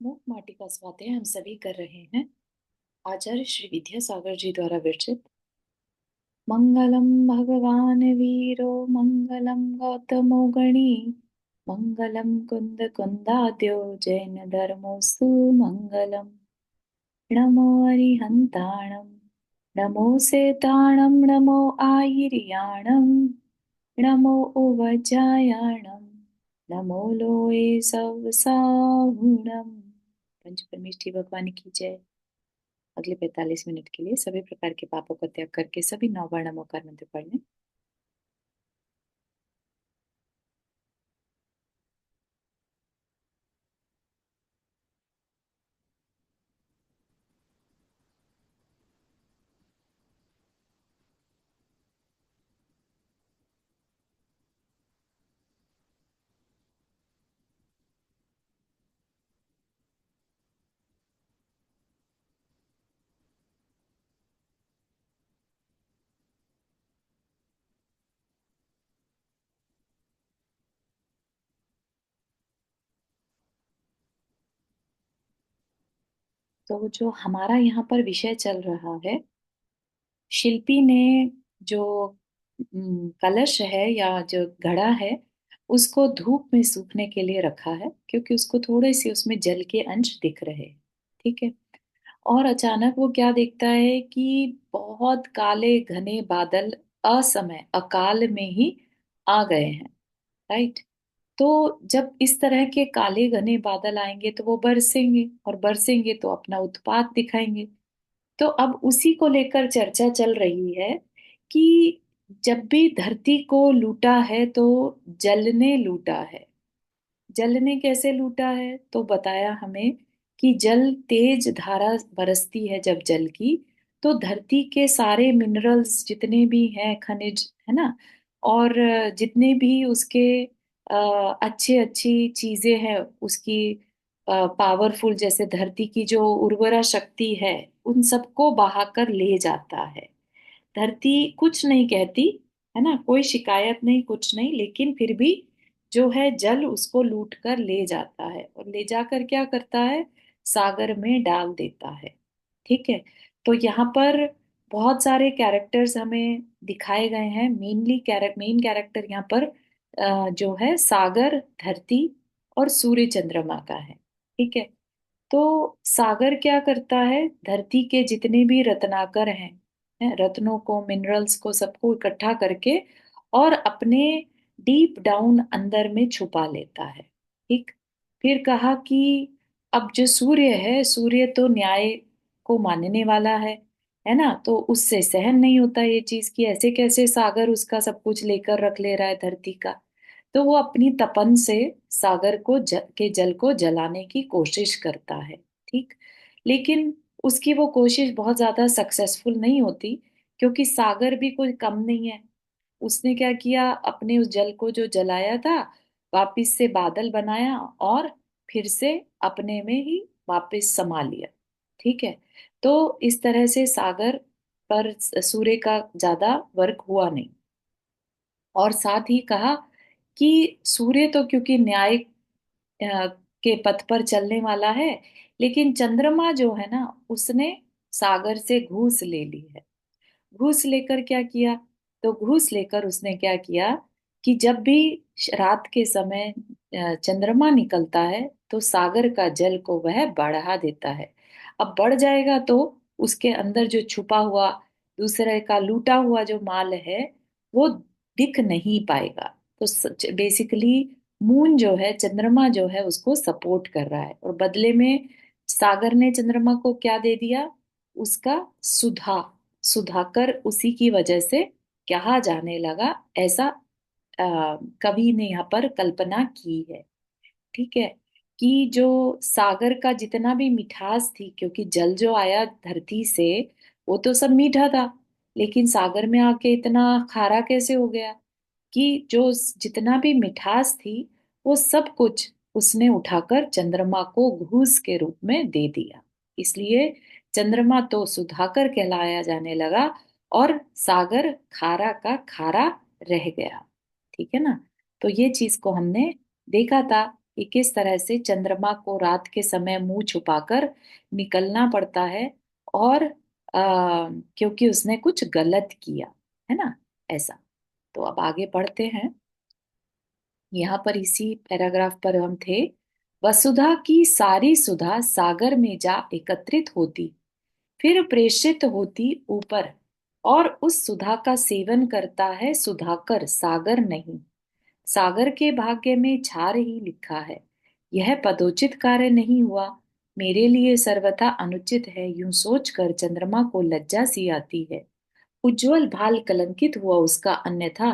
मूक माटी का स्वाध्याय हम सभी कर रहे हैं। आचार्य श्री विद्यासागर जी द्वारा विरचित। मंगलम भगवान वीरो मंगलम गौतमो गणी मंगलम कुंद कुंदाद्यो जैन धर्मोस्तु मंगलम। नमो अरिहंताणम नमो सेताणम नमो आयिर्याणम नमो उवजायाणम नमो लोए सवसाहुणम। पंच परमेष्ठी भगवान की जय। अगले 45 मिनट के लिए सभी प्रकार के पापों का त्याग करके सभी नौवर्ण नमोकार मंत्र पढ़ने। तो जो हमारा यहाँ पर विषय चल रहा है, शिल्पी ने जो कलश है या जो घड़ा है उसको धूप में सूखने के लिए रखा है, क्योंकि उसको थोड़े से उसमें जल के अंश दिख रहे हैं। ठीक है। और अचानक वो क्या देखता है कि बहुत काले घने बादल असमय अकाल में ही आ गए हैं। राइट। तो जब इस तरह के काले घने बादल आएंगे तो वो बरसेंगे, और बरसेंगे तो अपना उत्पात दिखाएंगे। तो अब उसी को लेकर चर्चा चल रही है कि जब भी धरती को लूटा है तो जल ने लूटा है। जल ने कैसे लूटा है तो बताया हमें कि जल तेज धारा बरसती है जब जल की, तो धरती के सारे मिनरल्स जितने भी हैं, खनिज है ना, और जितने भी उसके अच्छे अच्छी चीजें हैं उसकी, पावरफुल, जैसे धरती की जो उर्वरा शक्ति है, उन सबको बहाकर ले जाता है। धरती कुछ नहीं कहती, है ना, कोई शिकायत नहीं, कुछ नहीं, लेकिन फिर भी जो है जल उसको लूट कर ले जाता है, और ले जाकर क्या करता है, सागर में डाल देता है। ठीक है। तो यहाँ पर बहुत सारे कैरेक्टर्स हमें दिखाए गए हैं। मेन कैरेक्टर यहाँ पर जो है सागर, धरती और सूर्य चंद्रमा का है। ठीक है। तो सागर क्या करता है, धरती के जितने भी रत्नाकर हैं, रत्नों को, मिनरल्स को, सबको इकट्ठा करके और अपने डीप डाउन अंदर में छुपा लेता है। ठीक। फिर कहा कि अब जो सूर्य है, सूर्य तो न्याय को मानने वाला है ना, तो उससे सहन नहीं होता ये चीज कि ऐसे कैसे सागर उसका सब कुछ लेकर रख ले रहा है धरती का। तो वो अपनी तपन से सागर के जल को जलाने की कोशिश करता है। ठीक। लेकिन उसकी वो कोशिश बहुत ज्यादा सक्सेसफुल नहीं होती, क्योंकि सागर भी कोई कम नहीं है। उसने क्या किया, अपने उस जल को जो जलाया था वापिस से बादल बनाया और फिर से अपने में ही वापिस समा लिया। ठीक है। तो इस तरह से सागर पर सूर्य का ज्यादा वर्क हुआ नहीं। और साथ ही कहा कि सूर्य तो क्योंकि न्याय के पथ पर चलने वाला है, लेकिन चंद्रमा जो है ना, उसने सागर से घूस ले ली है। घूस लेकर क्या किया, तो घूस लेकर उसने क्या किया कि जब भी रात के समय चंद्रमा निकलता है तो सागर का जल को वह बढ़ा देता है। अब बढ़ जाएगा तो उसके अंदर जो छुपा हुआ दूसरे का लूटा हुआ जो माल है वो दिख नहीं पाएगा। तो बेसिकली मून जो है, चंद्रमा जो है, उसको सपोर्ट कर रहा है, और बदले में सागर ने चंद्रमा को क्या दे दिया, उसका सुधा। सुधाकर उसी की वजह से कहा जाने लगा, ऐसा कवि ने यहाँ पर कल्पना की है। ठीक है। कि जो सागर का जितना भी मिठास थी, क्योंकि जल जो आया धरती से वो तो सब मीठा था, लेकिन सागर में आके इतना खारा कैसे हो गया, कि जो जितना भी मिठास थी वो सब कुछ उसने उठाकर चंद्रमा को घूस के रूप में दे दिया। इसलिए चंद्रमा तो सुधाकर कहलाया जाने लगा, और सागर खारा का खारा रह गया। ठीक है ना। तो ये चीज को हमने देखा था कि किस तरह से चंद्रमा को रात के समय मुंह छुपाकर निकलना पड़ता है, और क्योंकि उसने कुछ गलत किया, है ना, ऐसा। तो अब आगे पढ़ते हैं। यहाँ पर इसी पैराग्राफ पर हम थे। वसुधा की सारी सुधा सागर में जा एकत्रित होती, फिर प्रेषित होती ऊपर, और उस सुधा का सेवन करता है सुधाकर, सागर नहीं। सागर के भाग्य में छार ही लिखा है। यह पदोचित कार्य नहीं हुआ, मेरे लिए सर्वथा अनुचित है, यूं सोचकर चंद्रमा को लज्जा सी आती है। उज्जवल भाल कलंकित हुआ उसका, अन्यथा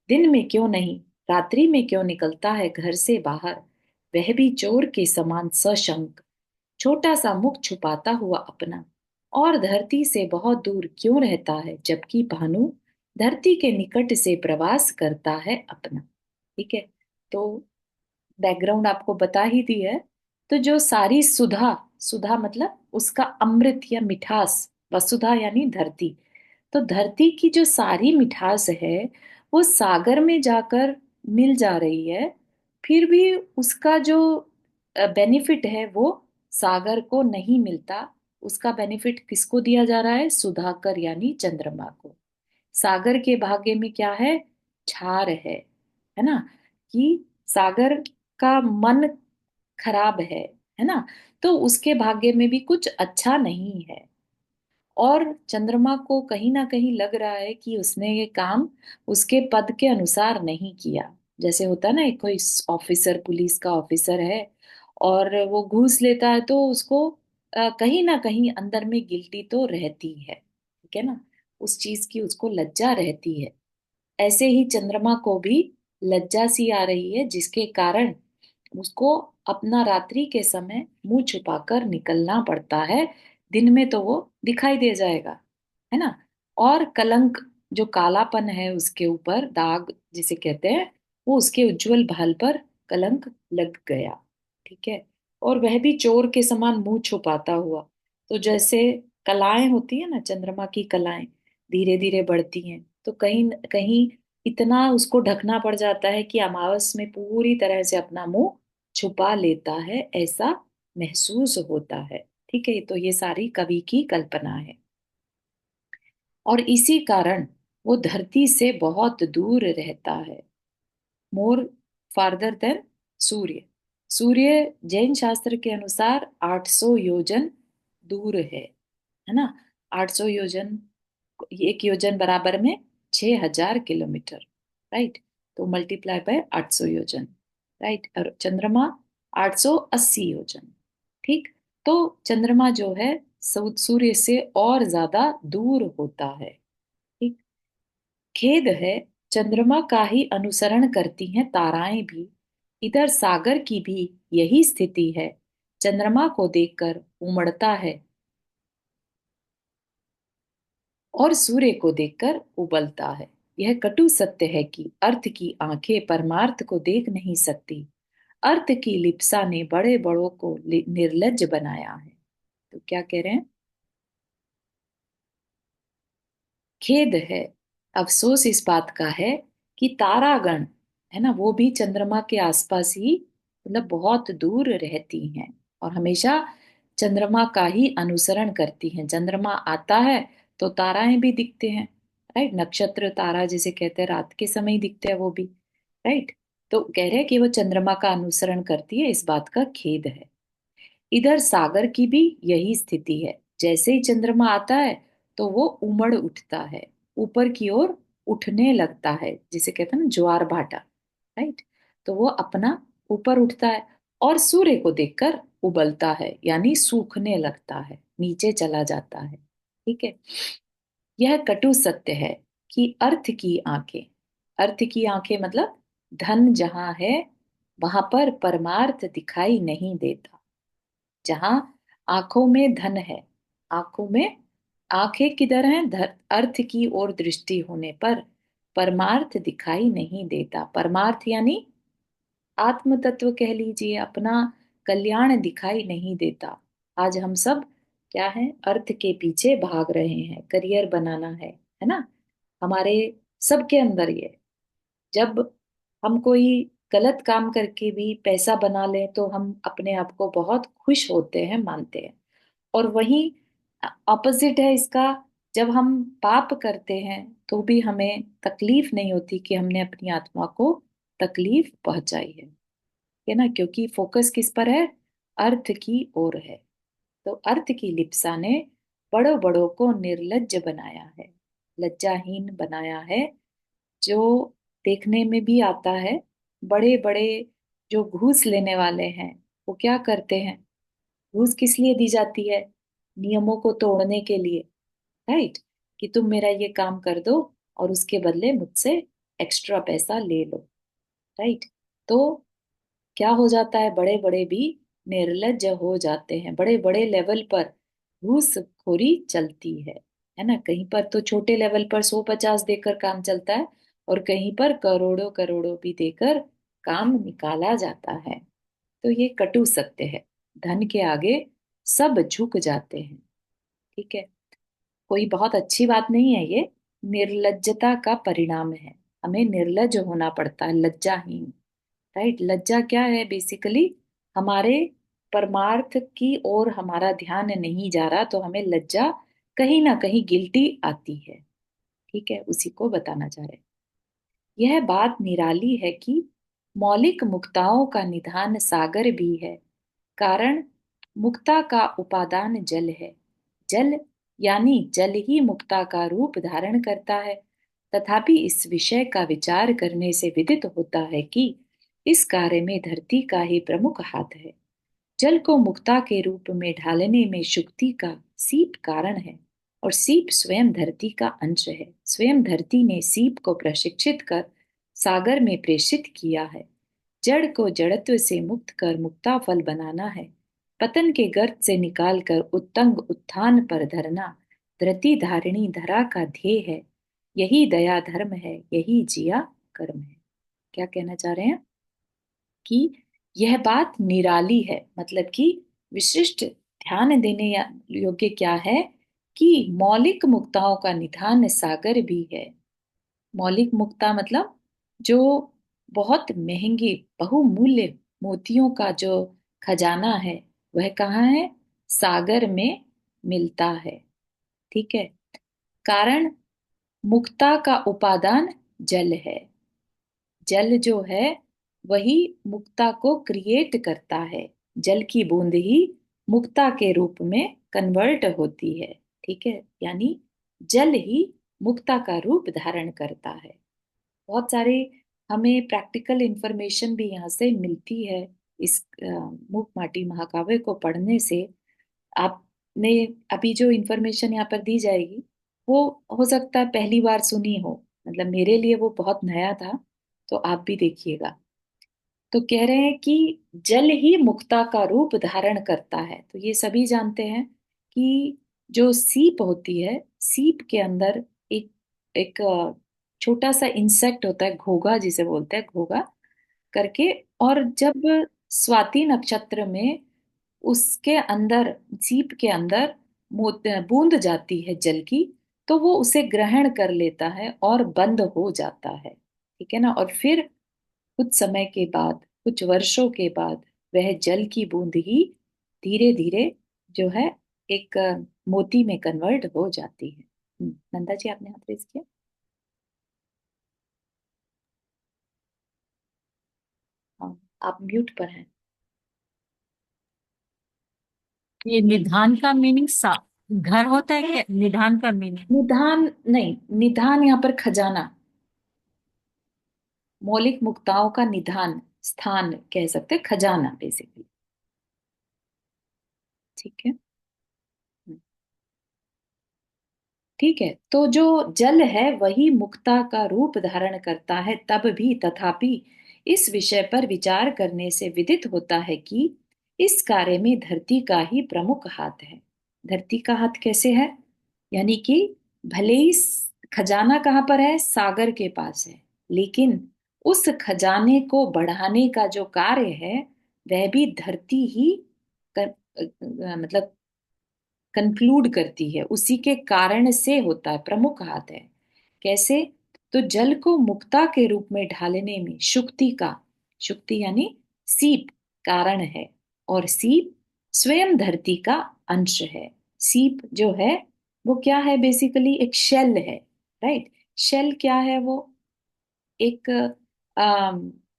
दिन में क्यों नहीं, रात्रि में क्यों निकलता है घर से बाहर, वह भी चोर के समान सशंक, छोटा सा मुख छुपाता हुआ अपना, और धरती से बहुत दूर क्यों रहता है, जबकि भानु धरती के निकट से प्रवास करता है अपना। ठीक है। तो बैकग्राउंड आपको बता ही दी है। तो जो सारी सुधा, सुधा मतलब उसका अमृत या मिठास, वसुधा यानी धरती, तो धरती की जो सारी मिठास है वो सागर में जाकर मिल जा रही है, फिर भी उसका जो बेनिफिट है वो सागर को नहीं मिलता। उसका बेनिफिट किसको दिया जा रहा है, सुधाकर यानी चंद्रमा को। सागर के भाग्य में क्या है, क्षार है ना, कि सागर का मन खराब है ना, तो उसके भाग्य में भी कुछ अच्छा नहीं है। और चंद्रमा को कहीं ना कहीं लग रहा है कि उसने ये काम उसके पद के अनुसार नहीं किया। जैसे होता है ना, एक कोई ऑफिसर, पुलिस का ऑफिसर है, और वो घूस लेता है, तो उसको कहीं ना कहीं अंदर में गिल्टी तो रहती है, ठीक है ना, उस चीज की उसको लज्जा रहती है। ऐसे ही चंद्रमा को भी लज्जा सी आ रही है, जिसके कारण उसको अपना रात्रि के समय मुंह छुपाकर निकलना पड़ता है। दिन में तो वो दिखाई दे जाएगा, है ना। और कलंक, जो कालापन है उसके ऊपर, दाग जिसे कहते हैं, वो उसके उज्जवल भाल पर कलंक लग गया। ठीक है। और वह भी चोर के समान मुंह छुपाता हुआ। तो जैसे कलाएं होती है ना, चंद्रमा की कलाएं धीरे धीरे बढ़ती हैं, तो कहीं न कहीं इतना उसको ढकना पड़ जाता है कि अमावस में पूरी तरह से अपना मुंह छुपा लेता है, ऐसा महसूस होता है। ठीक है, तो ये सारी कवि की कल्पना है। और इसी कारण वो धरती से बहुत दूर रहता है, मोर फार्दर देन सूर्य। सूर्य जैन शास्त्र के अनुसार 800 योजन दूर है ना। 800 योजन, एक योजन बराबर में 6000 किलोमीटर, राइट। तो मल्टीप्लाई बाय 800 योजन, राइट। और चंद्रमा 880 योजन। ठीक। तो चंद्रमा जो है सूर्य से और ज्यादा दूर होता है। ठीक। खेद है, चंद्रमा का ही अनुसरण करती हैं ताराएं भी, इधर सागर की भी यही स्थिति है। चंद्रमा को देखकर उमड़ता है, और सूर्य को देखकर उबलता है। यह कटु सत्य है कि अर्थ की आंखें परमार्थ को देख नहीं सकती। अर्थ की लिप्सा ने बड़े बड़ों को निर्लज्ज बनाया है। तो क्या कह रहे हैं, खेद है, अफसोस इस बात का है कि तारागण, है ना, वो भी चंद्रमा के आसपास ही, मतलब बहुत दूर रहती हैं, और हमेशा चंद्रमा का ही अनुसरण करती हैं। चंद्रमा आता है तो ताराएं भी दिखते हैं, राइट। नक्षत्र तारा जिसे कहते हैं, रात के समय ही दिखते हैं वो भी, राइट। तो कह रहे हैं कि वो चंद्रमा का अनुसरण करती है, इस बात का खेद है। इधर सागर की भी यही स्थिति है। जैसे ही चंद्रमा आता है तो वो उमड़ उठता है, ऊपर की ओर उठने लगता है, जिसे कहते हैं ना ज्वार भाटा, राइट। तो वो अपना ऊपर उठता है, और सूर्य को देखकर उबलता है, यानी सूखने लगता है, नीचे चला जाता है। ठीक है। यह कटु सत्य है कि अर्थ की आंखें, अर्थ की आंखें मतलब धन जहां है वहां पर परमार्थ दिखाई नहीं देता। जहां आंखों में धन है, आंखों में, आंखें किधर हैं, अर्थ की ओर दृष्टि होने पर परमार्थ दिखाई नहीं देता। परमार्थ यानी आत्म तत्व कह लीजिए, अपना कल्याण दिखाई नहीं देता। आज हम सब क्या है, अर्थ के पीछे भाग रहे हैं, करियर बनाना है ना, हमारे सबके अंदर ये। जब हम कोई गलत काम करके भी पैसा बना लें तो हम अपने आप को बहुत खुश होते हैं, मानते हैं। और वहीं ऑपोजिट है इसका, जब हम पाप करते हैं तो भी हमें तकलीफ नहीं होती कि हमने अपनी आत्मा को तकलीफ पहुंचाई है ना, क्योंकि फोकस किस पर है? अर्थ की ओर है। तो अर्थ की लिप्सा ने बड़ों बड़ों को निर्लज्ज बनाया है, लज्जाहीन बनाया है। जो देखने में भी आता है, बड़े बड़े जो घूस लेने वाले हैं, वो क्या करते हैं? घूस किस लिए दी जाती है? नियमों को तोड़ने के लिए, राइट? कि तुम मेरा ये काम कर दो और उसके बदले मुझसे एक्स्ट्रा पैसा ले लो, राइट? तो क्या हो जाता है, बड़े बड़े भी निर्लज्ज हो जाते हैं। बड़े बड़े लेवल पर घूसखोरी चलती है ना। कहीं पर तो छोटे लेवल पर 100-50 देकर काम चलता है, और कहीं पर करोड़ों करोड़ों भी देकर काम निकाला जाता है। तो ये कटु सत्य है। धन के आगे सब झुक जाते हैं, ठीक है। कोई बहुत अच्छी बात नहीं है ये, निर्लज्जता का परिणाम है। हमें निर्लज्ज होना पड़ता है, लज्जाहीन, राइट? लज्जा क्या है? बेसिकली हमारे परमार्थ की ओर हमारा ध्यान नहीं जा रहा, तो हमें लज्जा, कहीं ना कहीं गिल्टी आती है, ठीक है। उसी को बताना चाह रहे हैं। यह बात निराली है कि मौलिक मुक्ताओं का निधान सागर भी है। कारण मुक्ता का उपादान जल है। जल यानी जल ही मुक्ता का रूप धारण करता है। तथापि इस विषय का विचार करने से विदित होता है कि इस कार्य में धरती का ही प्रमुख हाथ है। जल को मुक्ता के रूप में ढालने में शुक्ति का सीप कारण है, और सीप स्वयं धरती का अंश है। स्वयं धरती ने सीप को प्रशिक्षित कर सागर में प्रेषित किया है। जड़ को जड़त्व से मुक्त कर मुक्ता फल बनाना है। पतन के गर्त से निकालकर उत्तंग उत्थान पर धरना धृति धारिणी धरा का ध्येय है। यही दया धर्म है, यही जिया कर्म है। क्या कहना चाह रहे हैं? कि यह बात निराली है, मतलब कि विशिष्ट ध्यान देने योग्य क्या है? कि मौलिक मुक्ताओं का निधान सागर भी है। मौलिक मुक्ता मतलब जो बहुत महंगी बहुमूल्य मोतियों का जो खजाना है, वह कहाँ है? सागर में मिलता है, ठीक है। कारण मुक्ता का उपादान जल है। जल जो है वही मुक्ता को क्रिएट करता है। जल की बूंद ही मुक्ता के रूप में कन्वर्ट होती है, ठीक है। यानी जल ही मुक्ता का रूप धारण करता है। बहुत सारे हमें प्रैक्टिकल इंफॉर्मेशन भी यहाँ से मिलती है। इस मूक माटी महाकाव्य को पढ़ने से आपने अभी जो इंफॉर्मेशन यहाँ पर दी जाएगी, वो हो सकता है पहली बार सुनी हो, मतलब मेरे लिए वो बहुत नया था। तो आप भी देखिएगा। तो कह रहे हैं कि जल ही मुक्ता का रूप धारण करता है। तो ये सभी जानते हैं कि जो सीप होती है, सीप के अंदर एक एक छोटा सा इंसेक्ट होता है, घोघा जिसे बोलते हैं, घोघा करके। और जब स्वाति नक्षत्र में उसके अंदर, सीप के अंदर बूंद जाती है जल की, तो वो उसे ग्रहण कर लेता है और बंद हो जाता है, ठीक है ना। और फिर कुछ समय के बाद, कुछ वर्षों के बाद, वह जल की बूंद ही धीरे धीरे जो है एक मोती में कन्वर्ट हो जाती है। नंदा जी, आपने हाथ रेज किया। हाँ, आप म्यूट पर हैं। ये निधान का मीनिंग घर होता है क्या? निधान का मीनिंग निधान नहीं, निधान यहाँ पर खजाना, मौलिक मुक्ताओं का निधान, स्थान कह सकते हैं, खजाना बेसिकली, ठीक है। ठीक है। तो जो जल है वही मुक्ता का रूप धारण करता है, तब भी तथापि इस विषय पर विचार करने से विदित होता है कि इस कार्य में धरती का ही प्रमुख हाथ है। धरती का हाथ कैसे है? यानी कि भले ही खजाना कहाँ पर है? सागर के पास है, लेकिन उस खजाने को बढ़ाने का जो कार्य है, वह भी धरती ही मतलब कंक्लूड करती है, उसी के कारण से होता है, प्रमुख हाथ है। कैसे? तो जल को मुक्ता के रूप में ढालने में शुक्ति का, शुक्ति यानी सीप कारण है, और सीप स्वयं धरती का अंश है। सीप जो है वो क्या है, बेसिकली एक शेल है। राइट। शेल क्या है, वो एक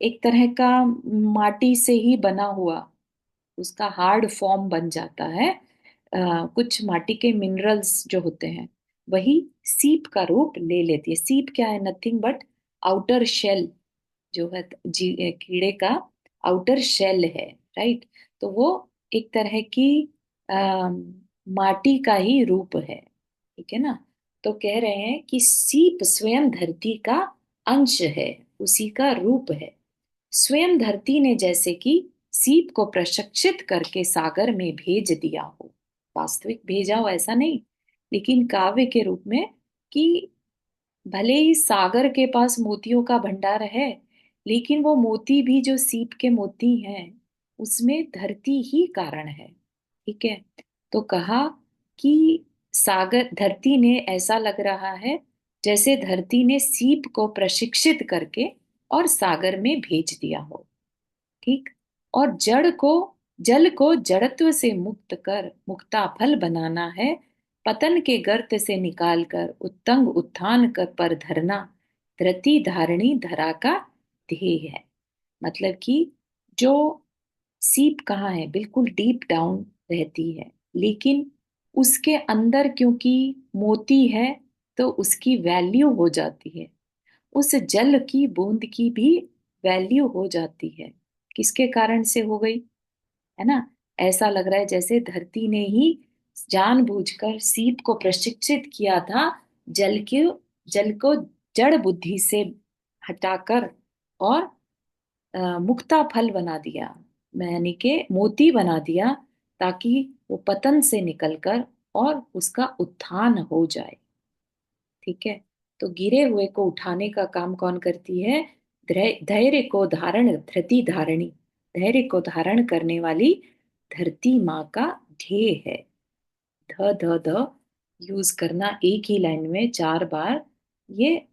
एक तरह का माटी से ही बना हुआ, उसका हार्ड फॉर्म बन जाता है। कुछ माटी के मिनरल्स जो होते हैं वही सीप का रूप ले लेती है। सीप क्या है, नथिंग बट आउटर शेल, जो है कीड़े का आउटर शेल है। राइट। तो वो एक तरह की माटी का ही रूप है। ठीक है ना। तो कह रहे हैं कि सीप स्वयं धरती का अंश है, उसी का रूप है। स्वयं धरती ने जैसे कि सीप को प्रशिक्षित करके सागर में भेज दिया हो, वास्तविक भेजा हो ऐसा नहीं, लेकिन काव्य के रूप में, कि भले ही सागर के पास मोतियों का भंडार है, लेकिन वो मोती भी जो सीप के मोती हैं, उसमें धरती ही कारण है। ठीक है। तो कहा कि सागर धरती ने, ऐसा लग रहा है जैसे धरती ने सीप को प्रशिक्षित करके और सागर में भेज दिया हो। ठीक। और जल को जड़त्व से मुक्त कर मुक्ता फल बनाना है, पतन के गर्त से निकालकर उत्तंग उत्थान कर पर धरना, धरती धारणी धरा का ध्येय है। मतलब कि जो सीप कहाँ है, बिल्कुल डीप डाउन रहती है, लेकिन उसके अंदर क्योंकि मोती है, तो उसकी वैल्यू हो जाती है। उस जल की बूंद की भी वैल्यू हो जाती है। किसके कारण से हो गई, है ना। ऐसा लग रहा है जैसे धरती ने ही जानबूझकर सीप को प्रशिक्षित किया था, जल के जल को जड़ बुद्धि से हटाकर, और मुक्ता फल बना दिया, यानी के मोती बना दिया, ताकि वो पतन से निकलकर और उसका उत्थान हो जाए। ठीक है। तो गिरे हुए को उठाने का काम कौन करती है, धैर्य को धारण, धृति धारणी, धैर्य को धारण करने वाली धरती माँ का ध्येय है। ध ध ध यूज करना एक ही लाइन में 4 बार, ये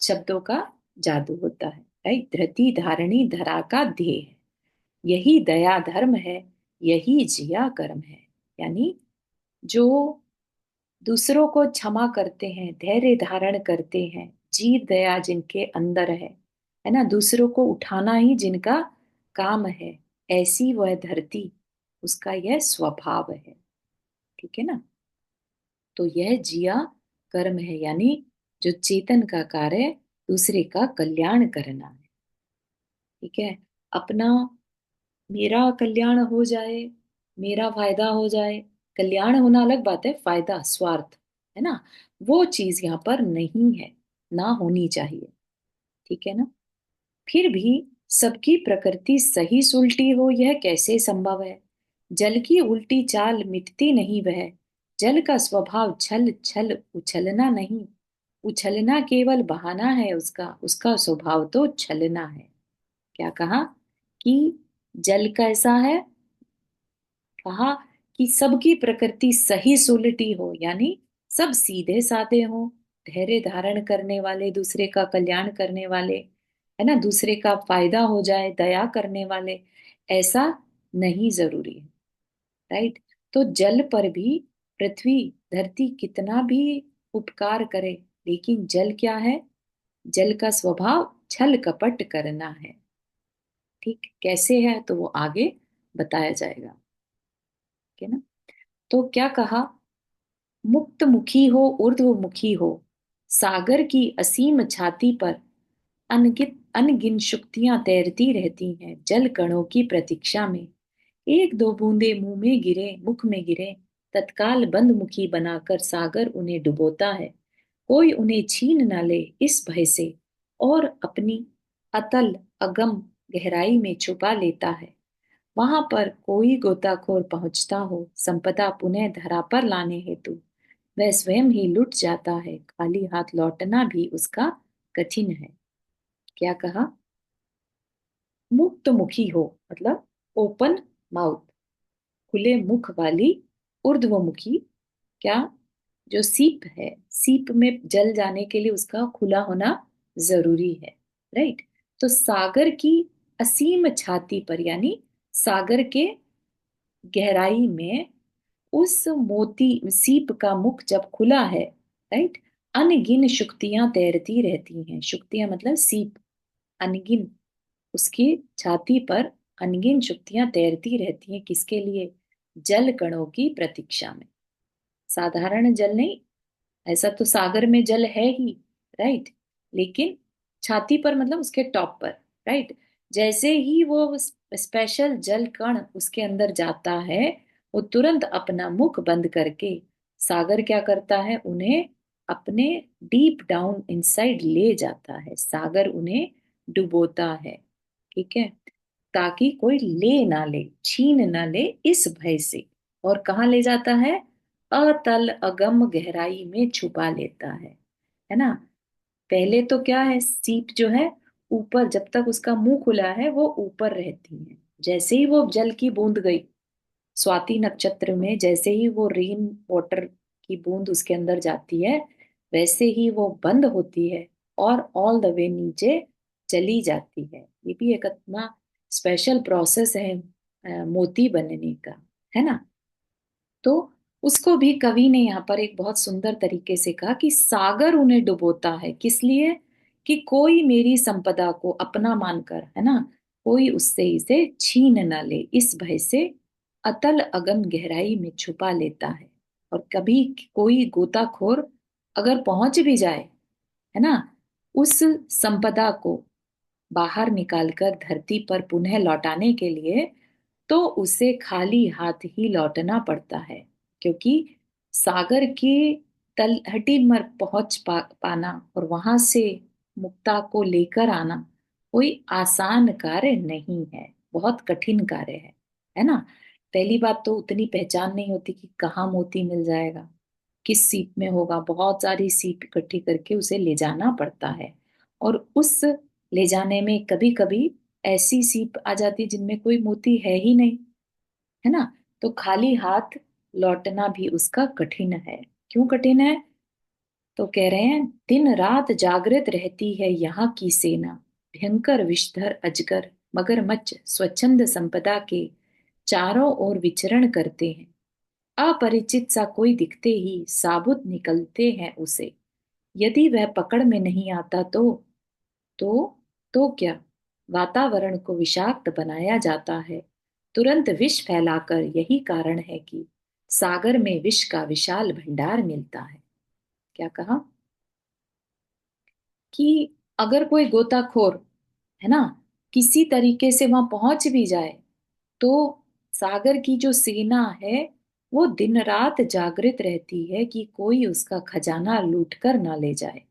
शब्दों का जादू होता है। राइट। धरती धारणी धरा का ध्येय है, यही दया धर्म है, यही जिया कर्म है। यानी जो दूसरों को क्षमा करते हैं, धैर्य धारण करते हैं, जीव दया जिनके अंदर है ना, दूसरों को उठाना ही जिनका काम है, ऐसी वह धरती, उसका यह स्वभाव है। ठीक है ना। तो यह जिया कर्म है, यानी जो चेतन का कार्य दूसरे का कल्याण करना है। ठीक है। अपना, मेरा कल्याण हो जाए, मेरा फायदा हो जाए, कल्याण होना अलग बात है, फायदा स्वार्थ, है ना, वो चीज यहाँ पर नहीं है, ना होनी चाहिए। ठीक है ना। फिर भी सबकी प्रकृति सही सुलटी हो, यह कैसे संभव है। जल की उल्टी चाल मिटती नहीं वह, जल का स्वभाव छल छल उछलना नहीं, उछलना केवल बहाना है उसका, उसका स्वभाव तो छलना है। क्या कहा कि जल कैसा है, कहा कि सबकी प्रकृति सही सुलटी हो, यानी सब सीधे साधे हो, धैर्य धारण करने वाले, दूसरे का कल्याण करने वाले, है ना, दूसरे का फायदा हो जाए, दया करने वाले, ऐसा नहीं जरूरी है। राइट। तो जल पर भी, पृथ्वी धरती कितना भी उपकार करे, लेकिन जल क्या है, जल का स्वभाव छल कपट करना है। ठीक, कैसे है तो वो आगे बताया जाएगा। ठीक है ना। तो क्या कहा, मुक्त मुखी हो ऊर्ध्वमुखी हो, सागर की असीम छाती पर अनगित अनगिन शुक्तियां तैरती रहती हैं जल कणों की प्रतीक्षा में। एक दो बूंदे मुंह में गिरे, मुख में गिरे, तत्काल बंद मुखी बनाकर सागर उन्हें डुबोता है। कोई उन्हें छीन न ले इस भय से, और अपनी अतल अगम गहराई में छुपा लेता है। वहां पर कोई गोताखोर पहुंचता हो संपदा पुनः धरा पर लाने हेतु, वह स्वयं ही लुट जाता है, खाली हाथ लौटना भी उसका कठिन है। क्या कहा, मुक्त मुखी हो मतलब ओपन माउथ, खुले मुख वाली ऊर्ध्वमुखी। क्या, जो सीप है, सीप में जल जाने के लिए उसका खुला होना जरूरी है। राइट। तो सागर की असीम छाती पर, यानी सागर के गहराई में उस मोती सीप का मुख जब खुला है, राइट, अनगिन शुक्तियां तैरती रहती हैं। शुक्तियां मतलब सीप, अनगिन, उसकी छाती पर अनगिन शुक्तियां तैरती रहती हैं। किसके लिए? जल कणों की प्रतीक्षा में। साधारण जल नहीं, ऐसा तो सागर में जल है ही, राइट, लेकिन छाती पर मतलब उसके टॉप पर, राइट। जैसे ही वो स्पेशल जल कण उसके अंदर जाता है, वो तुरंत अपना मुख बंद करके सागर क्या करता है, उन्हें अपने डीप डाउन इनसाइड ले जाता है। सागर उन्हें डुबोता है, ठीक है, ताकि कोई ले ना ले, छीन ना ले, इस भय से। और कहाँ ले जाता है? अतल अगम गहराई में छुपा लेता है ना। पहले तो क्या है, सीप जो है ऊपर, जब तक उसका मुंह खुला है वो ऊपर रहती है। जैसे ही वो जल की बूंद गई, स्वाति नक्षत्र में जैसे ही वो रेन वाटर की बूंद उसके अंदर जाती है, वैसे ही वो बंद होती है और ऑल द वे नीचे चली जाती है। ये भी एक इतना स्पेशल प्रोसेस है मोती बनने का, है ना। तो उसको भी कवि ने यहाँ पर एक बहुत सुंदर तरीके से कहा कि सागर उन्हें डुबोता है, किस लिए? कि कोई मेरी संपदा को अपना मानकर, है ना, कोई उससे इसे छीन न ले, इस भय से अतल अगम गहराई में छुपा लेता है। और कभी कोई गोताखोर अगर पहुंच भी जाए, है ना, उस संपदा को बाहर निकालकर धरती पर पुनः लौटाने के लिए, तो उसे खाली हाथ ही लौटना पड़ता है। क्योंकि सागर की तलहटी में पाना और वहां से मुक्ता को लेकर आना कोई आसान कार्य नहीं है, बहुत कठिन कार्य है ना। पहली बात तो उतनी पहचान नहीं होती कि कहाँ मोती मिल जाएगा, किस सीप में होगा। बहुत सारी सीप इकट्ठी करके उसे ले जाना पड़ता है। और उस ले जाने में कभी कभी ऐसी सीप आ जाती जिनमें कोई मोती है ही नहीं, है ना। तो खाली हाथ लौटना भी उसका कठिन है। क्यों कठिन है? तो कह रहे हैं, दिन रात जागृत रहती है यहाँ की सेना, भयंकर विषधर अजगर मगरमच्छ स्वच्छंद संपदा के चारों ओर विचरण करते हैं। अपरिचित सा कोई दिखते ही साबुत निकलते हैं उसे। यदि वह पकड़ में नहीं आता तो तो क्या? वातावरण को विषाक्त बनाया जाता है, तुरंत विष फैलाकर। यही कारण है कि सागर में विष का विशाल भंडार मिलता है। क्या कहा? कि अगर कोई गोताखोर, है ना, किसी तरीके से वहां पहुंच भी जाए, तो सागर की जो सेना है वो दिन रात जागृत रहती है कि कोई उसका खजाना लूट कर ना ले जाए,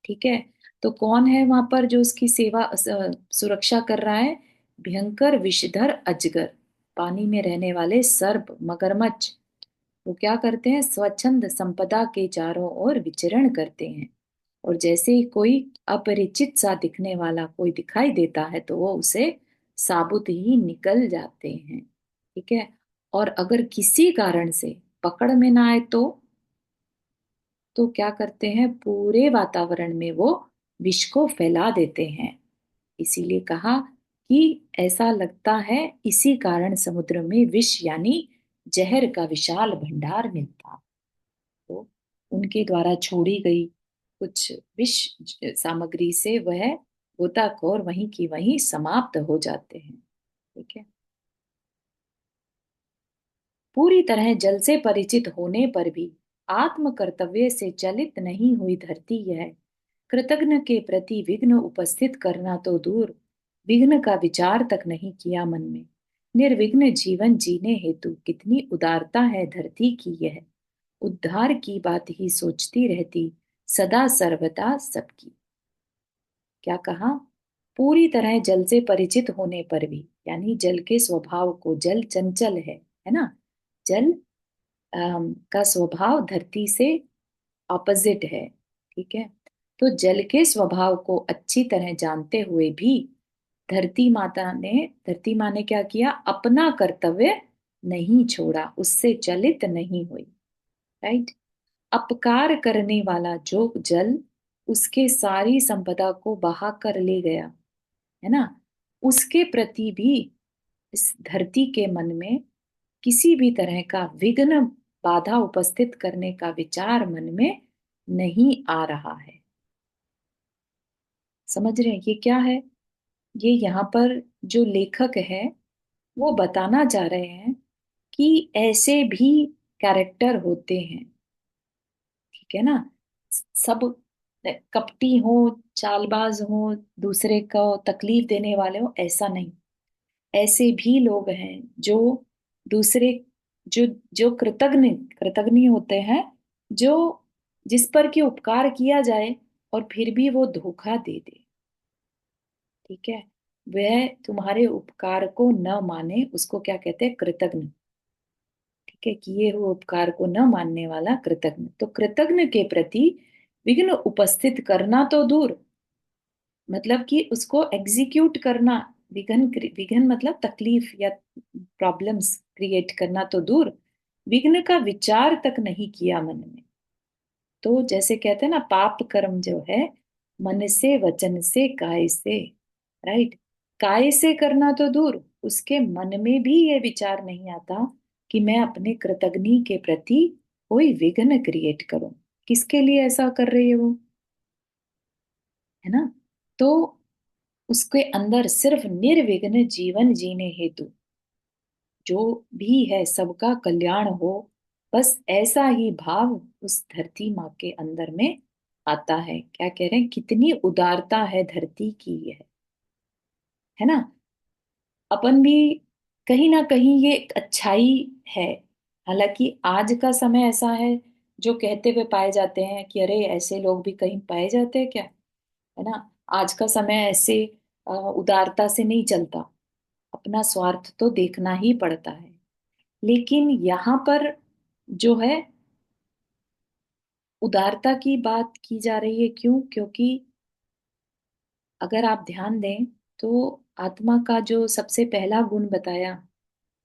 ठीक है। तो कौन है वहां पर जो उसकी सुरक्षा कर रहा है? भयंकर विषधर अजगर, पानी में रहने वाले सर्प मगरमच्छ। वो क्या करते हैं? स्वच्छंद संपदा के चारों ओर विचरण करते हैं। और जैसे ही कोई अपरिचित सा दिखने वाला कोई दिखाई देता है, तो वो उसे साबुत ही निकल जाते हैं, ठीक है। और अगर किसी कारण से पकड़ में ना आए, तो क्या करते हैं? पूरे वातावरण में वो विष को फैला देते हैं। इसीलिए कहा कि ऐसा लगता है इसी कारण समुद्र में विष यानी जहर का विशाल भंडार मिलता। तो उनके द्वारा छोड़ी गई कुछ विष सामग्री से वह गोताखोर वहीं की वहीं समाप्त हो जाते हैं, ठीक है। पूरी तरह जल से परिचित होने पर भी आत्म कर्तव्य से चलित नहीं हुई धरती यह, कृतघ्न के प्रति विघ्न उपस्थित करना तो दूर, विघ्न का विचार तक नहीं किया मन में। निर्विघ्न जीवन जीने हेतु कितनी उदारता है धरती की यह, उद्धार की बात ही सोचती रहती सदा सर्वदा सबकी। क्या कहा? पूरी तरह जल से परिचित होने पर भी, यानी जल के स्वभाव को, जल चंचल है ना। जल का स्वभाव धरती से ऑपोजिट है, ठीक है। तो जल के स्वभाव को अच्छी तरह जानते हुए भी धरती माँ ने क्या किया? अपना कर्तव्य नहीं छोड़ा, उससे चलित नहीं हुई, राइट। अपकार करने वाला जो जल उसके सारी संपदा को बहा कर ले गया, है ना, उसके प्रति भी इस धरती के मन में किसी भी तरह का विघ्न, बाधा उपस्थित करने का विचार मन में नहीं आ रहा है। समझ रहे हैं ये क्या है? ये यहाँ पर जो लेखक है वो बताना चाह रहे हैं कि ऐसे भी कैरेक्टर होते हैं। ठीक है ना? सब कपटी हो, चालबाज हो, दूसरे को तकलीफ देने वाले हो, ऐसा नहीं। ऐसे भी लोग हैं जो दूसरे, जो जो कृतज्ञ कृतज्ञ होते हैं, जो जिस पर कि उपकार किया जाए और फिर भी वो धोखा दे दे। ठीक है? वह तुम्हारे उपकार को न माने, उसको क्या कहते हैं? कृतज्ञ। ठीक है? किए हुए उपकार को न मानने वाला कृतज्ञ। तो कृतज्ञ के प्रति विघ्न उपस्थित करना तो दूर, मतलब कि उसको एग्जीक्यूट करना, विघ्न विघ्न मतलब तकलीफ या प्रॉब्लम्स क्रिएट करना तो दूर, विघ्न का विचार तक नहीं किया मन में। तो जैसे कहते हैं ना, पाप कर्म जो है मन से, वचन से, काय से, राइट? काय से करना तो दूर, उसके मन में भी ये विचार नहीं आता कि मैं अपने कृतज्ञ के प्रति कोई विघ्न क्रिएट करूं। किसके लिए ऐसा कर रही है वो? है ना? तो उसके अंदर सिर्फ निर्विघ्न जीवन जीने हेतु, जो भी है सबका कल्याण हो, बस ऐसा ही भाव उस धरती माँ के अंदर में आता है। क्या कह रहे हैं? कितनी उदारता है धरती की है ना? अपन भी कहीं ना कहीं ये एक अच्छाई है। हालांकि आज का समय ऐसा है जो कहते हुए पाए जाते हैं कि अरे ऐसे लोग भी कहीं पाए जाते हैं क्या? है ना? आज का समय ऐसे उदारता से नहीं चलता, अपना स्वार्थ तो देखना ही पड़ता है। लेकिन यहाँ पर जो है उदारता की बात की जा रही है, क्यों? क्योंकि अगर आप ध्यान दें तो आत्मा का जो सबसे पहला गुण बताया,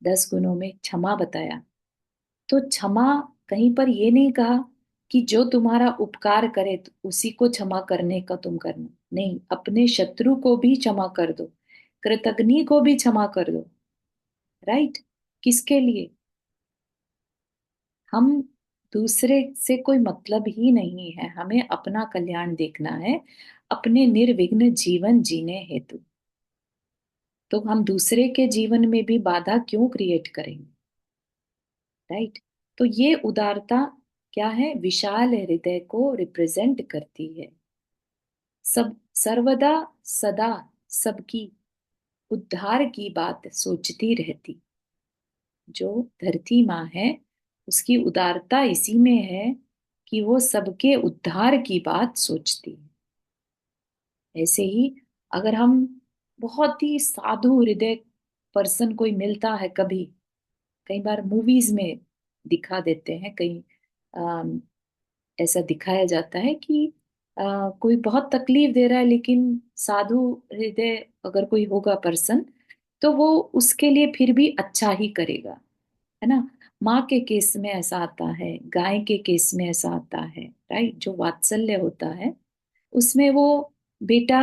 10 गुणों में क्षमा बताया, तो क्षमा कहीं पर ये नहीं कहा कि जो तुम्हारा उपकार करे तो उसी को क्षमा करने का तुम करना। नहीं, अपने शत्रु को भी क्षमा कर दो, कृतघ्नि को भी क्षमा कर दो। राइट? किसके लिए? हम दूसरे से कोई मतलब ही नहीं है, हमें अपना कल्याण देखना है, अपने निर्विघ्न जीवन जीने हेतु। तो हम दूसरे के जीवन में भी बाधा क्यों क्रिएट करेंगे? राइट? तो ये उदारता क्या है? विशाल हृदय को रिप्रेजेंट करती है। सब सर्वदा सदा सबकी उद्धार की बात सोचती रहती। जो धरती माँ है उसकी उदारता इसी में है कि वो सबके उद्धार की बात सोचती है। ऐसे ही अगर हम बहुत ही साधु हृदय पर्सन कोई मिलता है कभी, कई बार मूवीज में दिखा देते हैं, कहीं अम, ऐसा दिखाया जाता है कि कोई बहुत तकलीफ दे रहा है, लेकिन साधु हृदय अगर कोई होगा पर्सन, तो वो उसके लिए फिर भी अच्छा ही करेगा। है ना? माँ के केस में ऐसा आता है, गाय के केस में ऐसा आता है। राइट? जो वात्सल्य होता है उसमें वो बेटा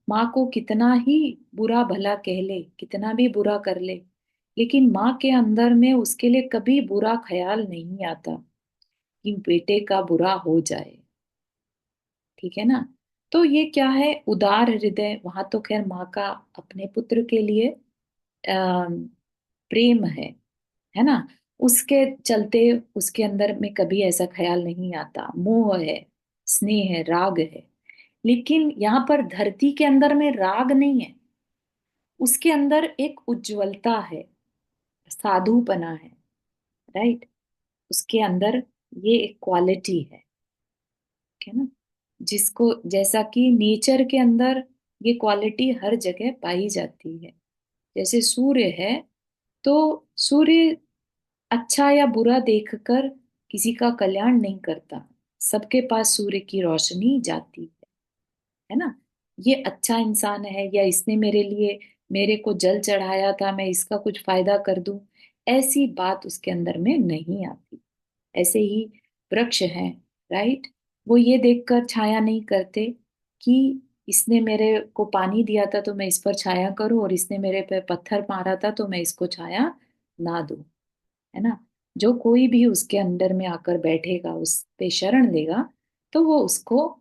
माँ को कितना ही बुरा भला कह ले, कितना भी बुरा कर ले, लेकिन माँ के अंदर में उसके लिए कभी बुरा ख्याल नहीं आता कि बेटे का बुरा हो जाए। ठीक है ना? तो ये क्या है? उदार हृदय। वहां तो खैर माँ का अपने पुत्र के लिए प्रेम है ना? उसके चलते उसके अंदर में कभी ऐसा ख्याल नहीं आता, मोह है, स्नेह है, राग है। लेकिन यहाँ पर धरती के अंदर में राग नहीं है, उसके अंदर एक उज्ज्वलता है, साधुपना है। राइट? उसके अंदर ये एक क्वालिटी है ना? जिसको, जैसा कि नेचर के अंदर ये क्वालिटी हर जगह पाई जाती है। जैसे सूर्य है, तो सूर्य अच्छा या बुरा देखकर किसी का कल्याण नहीं करता, सबके पास सूर्य की रोशनी जाती है ना? ये अच्छा इंसान है, या इसने मेरे लिए, मेरे को जल चढ़ाया था, मैं इसका कुछ फायदा कर दूं, ऐसी बात उसके अंदर में नहीं आती। ऐसे ही वृक्ष हैं, राइट? वो ये देखकर छाया नहीं करते कि इसने मेरे को पानी दिया था तो मैं इस पर छाया करूं, और इसने मेरे पे पत्थर मारा था तो मैं इसको छाया ना दूं। है ना? जो कोई भी उसके अंडर में आकर बैठेगा, उस पे शरण लेगा, तो वो उसको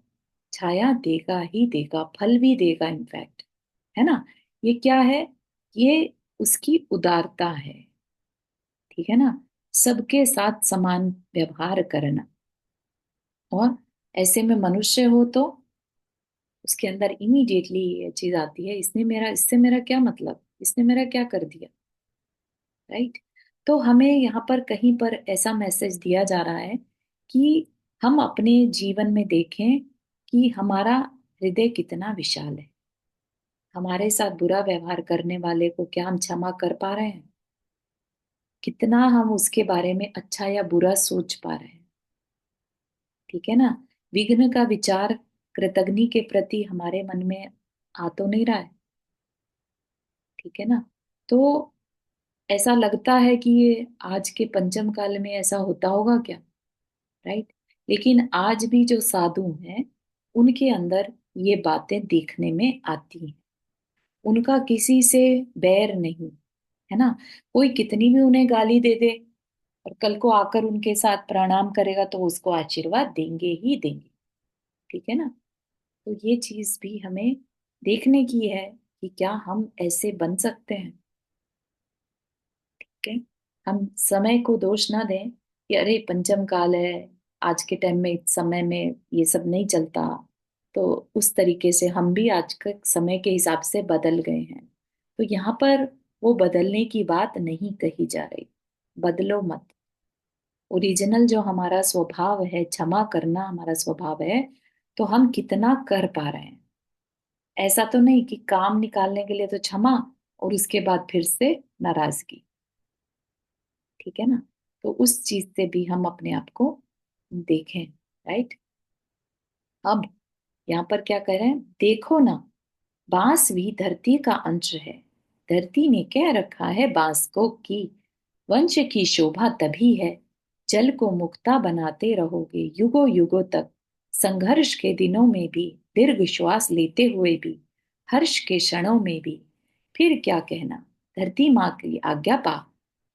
छाया देगा ही देगा, फल भी देगा इनफैक्ट। है ना? ये क्या है? ये उसकी उदारता है। ठीक है ना? सबके साथ समान व्यवहार करना। और ऐसे में मनुष्य हो तो उसके अंदर इमीडिएटली ये चीज आती है, इससे मेरा क्या मतलब, इसने मेरा क्या कर दिया। राइट? तो हमें यहाँ पर कहीं पर ऐसा मैसेज दिया जा रहा है कि हम अपने जीवन में देखें कि हमारा हृदय कितना विशाल है। हमारे साथ बुरा व्यवहार करने वाले को क्या हम क्षमा कर पा रहे हैं? कितना हम उसके बारे में अच्छा या बुरा सोच पा रहे हैं? ठीक है ना? विघ्न का विचार कृतज्ञ के प्रति हमारे मन में आ तो नहीं रहा है। ठीक है ना? तो ऐसा लगता है कि ये आज के पंचम काल में ऐसा होता होगा क्या? राइट? लेकिन आज भी जो साधु हैं, उनके अंदर ये बातें देखने में आती हैं। उनका किसी से बैर नहीं। है ना? कोई कितनी भी उन्हें गाली दे दे, और कल को आकर उनके साथ प्रणाम करेगा तो उसको आशीर्वाद देंगे ही देंगे। ठीक है ना? तो ये चीज भी हमें देखने की है कि क्या हम ऐसे बन सकते हैं। ठीक है? हम समय को दोष ना दें कि अरे पंचम काल है, आज के टाइम में, इस समय में ये सब नहीं चलता। तो उस तरीके से हम भी आज के समय के हिसाब से बदल गए हैं। तो यहाँ पर वो बदलने की बात नहीं कही जा रही। बदलो मत। ओरिजिनल जो हमारा स्वभाव है, क्षमा करना हमारा स्वभाव है, तो हम कितना कर पा रहे हैं। ऐसा तो नहीं कि काम निकालने के लिए तो क्षमा, और उसके बाद फिर से नाराजगी। ठीक है ना? तो उस चीज से भी हम अपने आप को देखें। राइट? अब यहाँ पर क्या कह रहे हैं, देखो ना, बांस भी धरती का अंश है। धरती ने कह रखा है बांस को कि वंश की शोभा तभी है, जल को मुक्ता बनाते रहोगे युगों युगों तक। संघर्ष के दिनों में भी, दीर्घ श्वास लेते हुए भी, हर्ष के क्षणों में भी। फिर क्या कहना, धरती माँ की आज्ञा पा।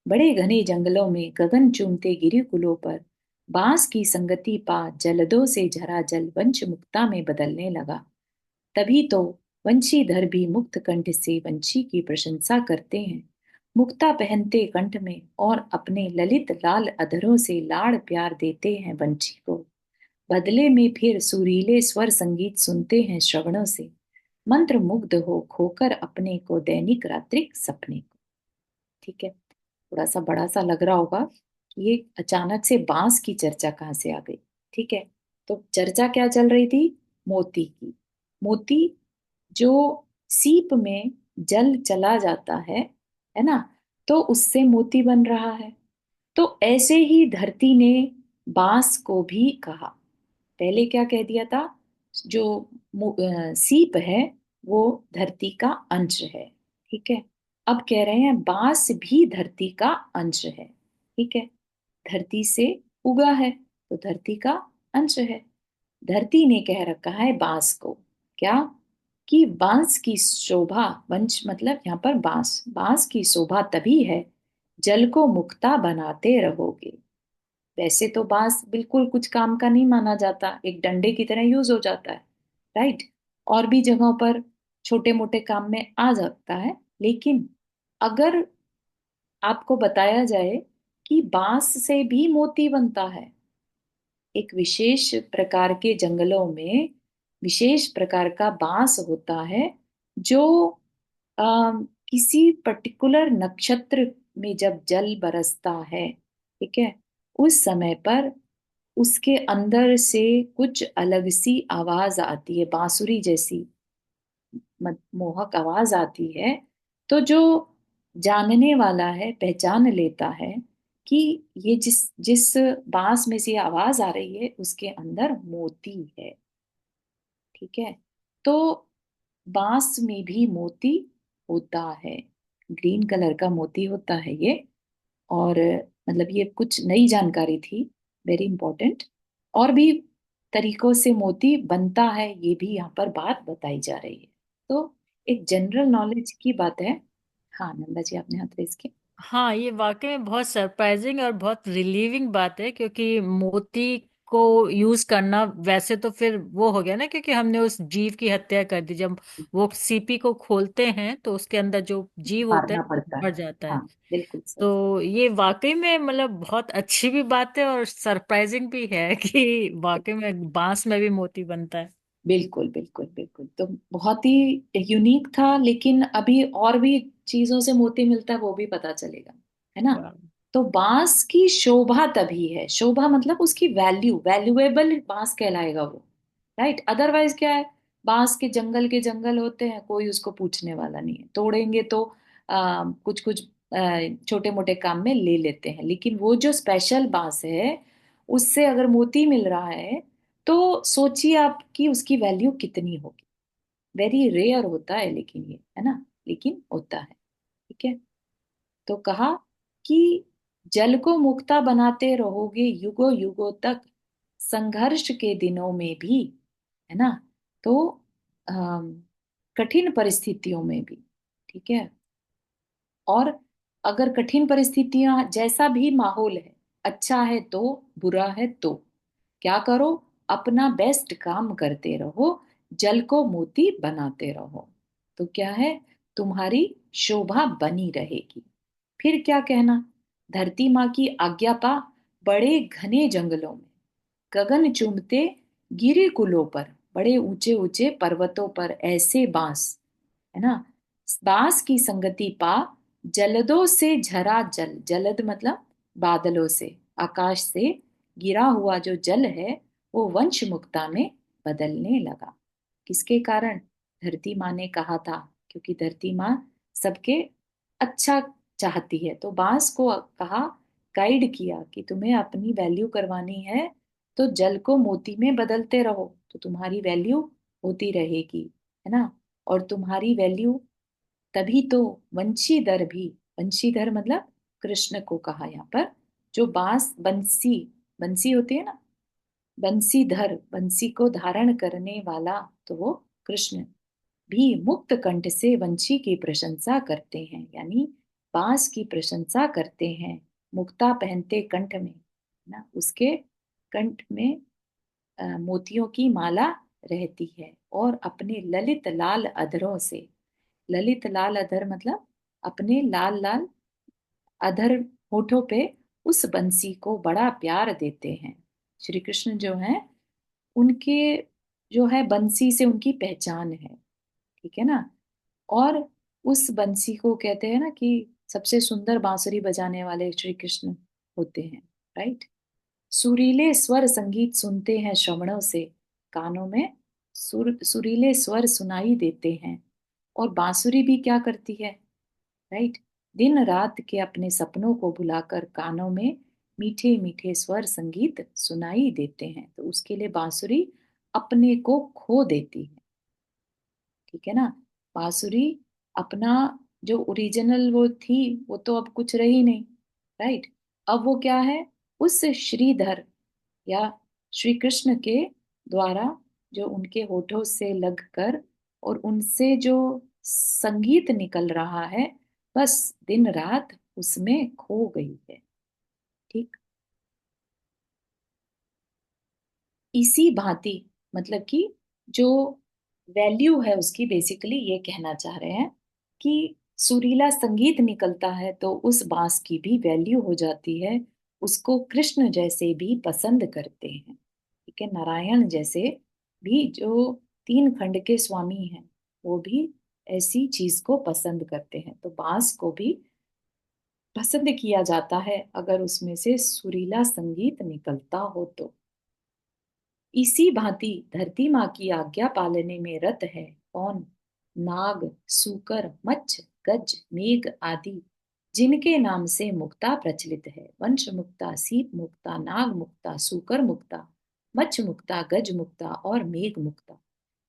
बड़े घने जंगलों में, गगन चूमते गिरिकुलों पर, बांस की संगति पा, जलदों से झरा जल वंश मुक्ता में बदलने लगा। तभी तो वंशीधर भी मुक्त कंठ से वंशी की प्रशंसा करते हैं। मुक्ता पहनते कंठ में, और अपने ललित लाल अधरों से लाड़ प्यार देते हैं वंशी को। बदले में फिर सुरीले स्वर संगीत सुनते हैं श्रवणों से। मंत्र मुग्ध हो खोकर अपने को दैनिक रात्रिक सपने को। ठीक है? थोड़ा सा बड़ा सा लग रहा होगा कि ये अचानक से बांस की चर्चा कहाँ से आ गई। ठीक है? तो चर्चा क्या चल रही थी? मोती की। मोती जो सीप में जल चला जाता है ना, तो उससे मोती बन रहा है। तो ऐसे ही धरती ने बांस को भी कहा। पहले क्या कह दिया था? जो सीप है वो धरती का अंश है। ठीक है? अब कह रहे हैं बांस भी धरती का अंश है। ठीक है? धरती से उगा है तो धरती का अंश है। धरती ने कह रखा है बांस को क्या, कि बांस की शोभा, वंश मतलब यहाँ पर बांस, बांस की शोभा तभी है, जल को मुक्ता बनाते रहोगे। वैसे तो बांस बिल्कुल कुछ काम का नहीं माना जाता, एक डंडे की तरह यूज हो जाता है। राइट? और भी जगहों पर छोटे मोटे काम में आ जाता है। लेकिन अगर आपको बताया जाए कि बांस से भी मोती बनता है, एक विशेष प्रकार के जंगलों में विशेष प्रकार का बांस होता है, जो किसी पर्टिकुलर नक्षत्र में जब जल बरसता है, ठीक है, उस समय पर उसके अंदर से कुछ अलग सी आवाज आती है, बांसुरी जैसी मोहक आवाज आती है। तो जो जानने वाला है पहचान लेता है कि ये जिस जिस बांस में से आवाज आ रही है उसके अंदर मोती है। ठीक है? तो बांस में भी मोती होता है। ग्रीन कलर का मोती होता है ये। और मतलब ये कुछ नई जानकारी थी, वेरी इंपॉर्टेंट। और भी तरीकों से मोती बनता है, ये भी यहाँ पर बात बताई जा रही है। तो एक जनरल नॉलेज की बात है। हाँ नंदा जी, आपने हाथ रेस किया। हाँ, ये वाकई में बहुत सरप्राइजिंग और बहुत रिलीविंग बात है, क्योंकि मोती को यूज करना वैसे तो फिर वो हो गया ना, क्योंकि हमने उस जीव की हत्या कर दी। जब वो सीपी को खोलते हैं तो उसके अंदर जो जीव होता है मारना वो पड़ता है। मर जाता है। हाँ बिल्कुल सही। तो ये वाकई में मतलब बहुत अच्छी भी बात है और सरप्राइजिंग भी है कि वाकई में बांस में भी मोती बनता है। बिल्कुल बिल्कुल बिल्कुल, तो बहुत ही यूनिक था, लेकिन अभी और भी चीजों से मोती मिलता है, वो भी पता चलेगा, है ना। वाह। तो बांस की शोभा तभी है, शोभा मतलब उसकी वैल्यू, वैल्यूएबल बांस कहलाएगा वो। राइट, अदरवाइज क्या है, बांस के जंगल होते हैं, कोई उसको पूछने वाला नहीं है, तोड़ेंगे तो कुछ कुछ छोटे मोटे काम में ले लेते हैं, लेकिन वो जो स्पेशल बांस है, उससे अगर मोती मिल रहा है, तो सोचिए आप कि उसकी वैल्यू कितनी होगी। वेरी रेयर होता है लेकिन ये, है ना, लेकिन होता है। ठीक है। तो कहा कि जल को मुक्ता बनाते रहोगे युगों युगों तक, संघर्ष के दिनों में भी, है ना। तो अम, कठिन परिस्थितियों में भी। ठीक है। और अगर कठिन परिस्थितियां, जैसा भी माहौल है, अच्छा है तो, बुरा है तो, क्या करो, अपना बेस्ट काम करते रहो, जल को मोती बनाते रहो, तो क्या है, तुम्हारी शोभा बनी रहेगी। फिर क्या कहना, धरती माँ की आज्ञा पा, बड़े घने जंगलों में, गगन चूमते गिरी कुलों पर, बड़े ऊंचे ऊंचे पर्वतों पर ऐसे बांस, है ना, बांस की संगति पा, जलदों से झरा जल, जलद मतलब बादलों से, आकाश से गिरा हुआ जो जल है, वो वंश मुक्ता में बदलने लगा। किसके कारण, धरती माँ ने कहा था, क्योंकि धरती माँ सबके अच्छा चाहती है, तो बांस को कहा, गाइड किया कि तुम्हें अपनी वैल्यू करवानी है, तो जल को मोती में बदलते रहो, तो तुम्हारी वैल्यू होती रहेगी, है ना। और तुम्हारी वैल्यू तभी तो, वंशीधर भी, वंशीधर मतलब कृष्ण को कहा यहाँ पर, जो बांस बंसी, बंसी होती है ना, बंसीधर, बंसी को धारण करने वाला, तो वो कृष्ण भी मुक्त कंठ से वंशी की प्रशंसा करते हैं, यानी बांस की प्रशंसा करते हैं, मुक्ता पहनते कंठ में, ना उसके कंठ में मोतियों की माला रहती है, और अपने ललित लाल अधरों से, ललित लाल अधर मतलब अपने लाल लाल अधर, होठों पे उस बंसी को बड़ा प्यार देते हैं। श्री कृष्ण जो हैं, उनके जो है बंसी से उनकी पहचान है। ठीक है ना। और उस बंसी को कहते हैं ना कि सबसे सुंदर बांसुरी बजाने वाले श्री कृष्ण होते हैं। राइट। सुरीले स्वर संगीत सुनते हैं श्रवणों से, कानों में सुरीले स्वर सुनाई देते हैं। और बांसुरी भी क्या करती है, राइट, दिन रात के अपने सपनों को भुलाकर कानों में मीठे मीठे स्वर संगीत सुनाई देते हैं, तो उसके लिए बांसुरी अपने को खो देती है। ठीक है ना। बांसुरी अपना जो ओरिजिनल वो थी, वो तो अब कुछ रही नहीं। राइट। अब वो क्या है, उस श्रीधर या श्री कृष्ण के द्वारा, जो उनके होठों से लगकर और उनसे जो संगीत निकल रहा है, बस दिन रात उसमें खो गई है। ठीक। इसी भांति, मतलब कि जो वैल्यू है उसकी, बेसिकली ये कहना चाह रहे हैं कि सुरीला संगीत निकलता है तो उस बांस की भी वैल्यू हो जाती है, उसको कृष्ण जैसे भी पसंद करते हैं। ठीक है, नारायण जैसे भी जो तीन खंड के स्वामी हैं, वो भी ऐसी चीज को पसंद करते हैं, तो बांस को भी पसंद किया जाता है अगर उसमें से सुरीला संगीत निकलता हो तो। इसी भांति धरती माँ की आज्ञा पालने में रत है कौन, नाग, सूकर, मच्छ, गज, मेघ आदि, जिनके नाम से मुक्ता प्रचलित है, वंश मुक्ता, सीप मुक्ता, नाग मुक्ता, सूकर मुक्ता, मच्छ मुक्ता, गज मुक्ता और मेघ मुक्ता।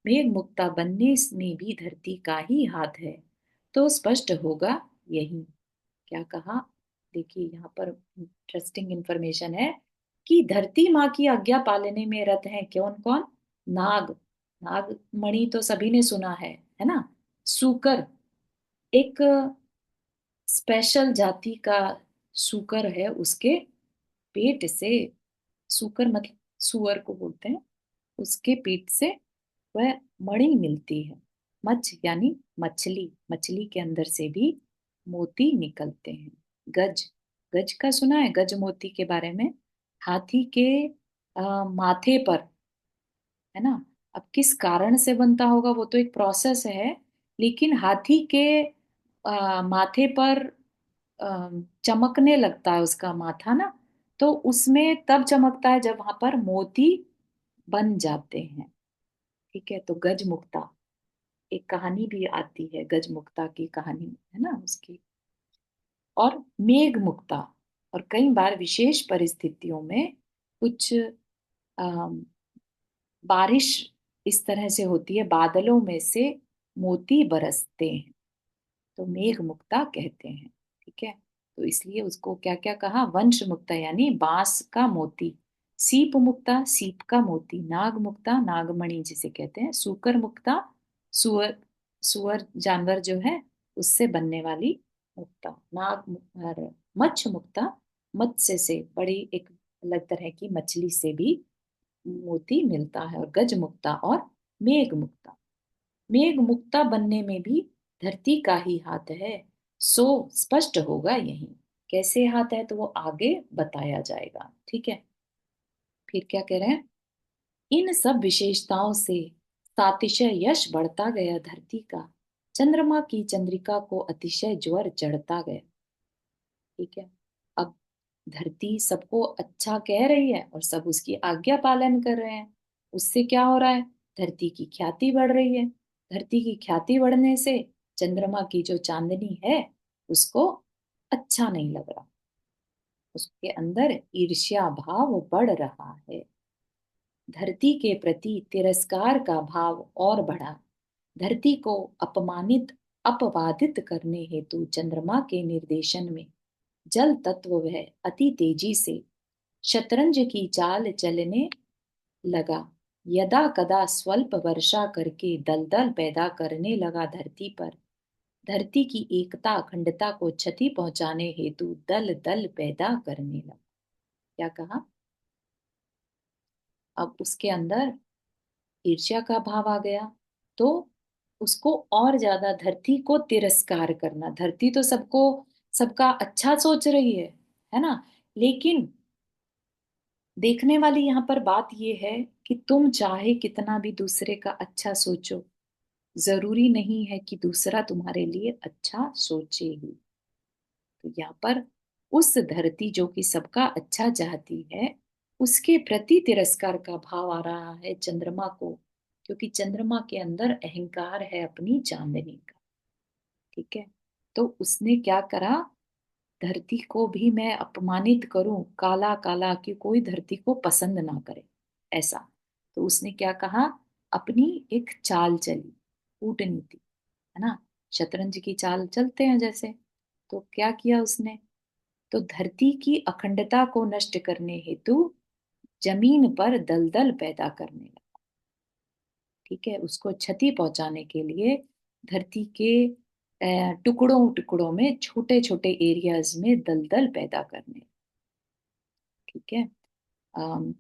मेघ मुक्ता बनने में भी धरती का ही हाथ है, तो स्पष्ट होगा यही। क्या कहा, देखिए यहाँ पर इंटरेस्टिंग इंफॉर्मेशन है। कि धरती माँ की आज्ञा पालने में रत हैं कौन कौन? नाग। नाग मणि तो सभी ने सुना है ना? सूकर, एक स्पेशल जाति का सूकर है, उसके पेट से, सूकर मतलब सुअर को बोलते हैं, उसके पेट से वह मणि मिलती है। मच्छ यानी मछली, मछली के अंदर से भी मोती निकलते हैं। गज, गज का सुना है? गज मोती के बारे में, हाथी के माथे पर, है ना? अब किस कारण से बनता होगा वो तो एक प्रोसेस है, लेकिन हाथी के माथे पर चमकने लगता है उसका माथा ना, तो उसमें तब चमकता है जब वहां पर मोती बन जाते हैं। ठीक है, तो गज मुक्ता, एक कहानी भी आती है गज मुक्ता की कहानी, है ना उसकी। और मेघ मुक्ता, और कई बार विशेष परिस्थितियों में कुछ बारिश इस तरह से होती है, बादलों में से मोती बरसते हैं, तो मेघ मुक्ता कहते हैं। ठीक है, तो इसलिए उसको क्या क्या कहा? वंश मुक्ता यानी बांस का मोती, सीप मुक्ता सीप का मोती, नाग मुक्ता नागमणि जिसे कहते हैं, सूकर मुक्ता सुअर, सुअर जानवर जो है उससे बनने वाली मुक्ता, और मच्छ मुक्ता मत्स्य से, बड़ी एक अलग तरह की मछली से भी मोती मिलता है। और गज मुक्ता और मेघ मुक्ता, मेघ मुक्ता बनने में भी धरती का ही हाथ है, सो स्पष्ट होगा यही। कैसे हाथ है तो वो आगे बताया जाएगा। ठीक है, फिर क्या कह रहे हैं? इन सब विशेषताओं से सातिशय यश बढ़ता गया धरती का, चंद्रमा की चंद्रिका को अतिशय ज्वर चढ़ता गया। ठीक है, अब धरती सबको अच्छा कह रही है और सब उसकी आज्ञा पालन कर रहे हैं, उससे क्या हो रहा है? धरती की ख्याति बढ़ रही है। धरती की ख्याति बढ़ने से चंद्रमा की जो चांदनी है उसको अच्छा नहीं लग रहा, उसके अंदर ईर्ष्या भाव बढ़ रहा है। धरती के प्रति तिरस्कार का भाव और बढ़ा। धरती को अपमानित अपवादित करने हेतु चंद्रमा के निर्देशन में जल तत्व वह अति तेजी से शतरंज की चाल चलने लगा। यदा कदा स्वल्प वर्षा करके दलदल पैदा करने लगा धरती पर। धरती की एकता अखंडता को क्षति पहुंचाने हेतु दल दल पैदा करने लगा। क्या कहा? अब उसके अंदर ईर्ष्या का भाव आ गया, तो उसको और ज्यादा धरती को तिरस्कार करना। धरती तो सबको, सबका अच्छा सोच रही है ना? लेकिन देखने वाली यहाँ पर बात यह है कि तुम चाहे कितना भी दूसरे का अच्छा सोचो, जरूरी नहीं है कि दूसरा तुम्हारे लिए अच्छा सोचे ही। तो यहाँ पर उस धरती जो कि सबका अच्छा चाहती है, उसके प्रति तिरस्कार का भाव आ रहा है चंद्रमा को, क्योंकि चंद्रमा के अंदर अहंकार है अपनी चांदनी का। ठीक है, तो उसने क्या करा? धरती को भी मैं अपमानित करूं, काला काला, कि कोई धरती को पसंद ना करे, ऐसा। तो उसने क्या कहा? अपनी एक चाल चली, कूटनीति, है ना? शतरंज की चाल चलते हैं जैसे। तो क्या किया उसने? तो धरती की अखंडता को नष्ट करने हेतु जमीन पर दलदल पैदा करने लगा। ठीक है, उसको क्षति पहुंचाने के लिए धरती के टुकड़ों टुकड़ों में, छोटे छोटे एरियाज में दलदल पैदा करने। ठीक है, अम,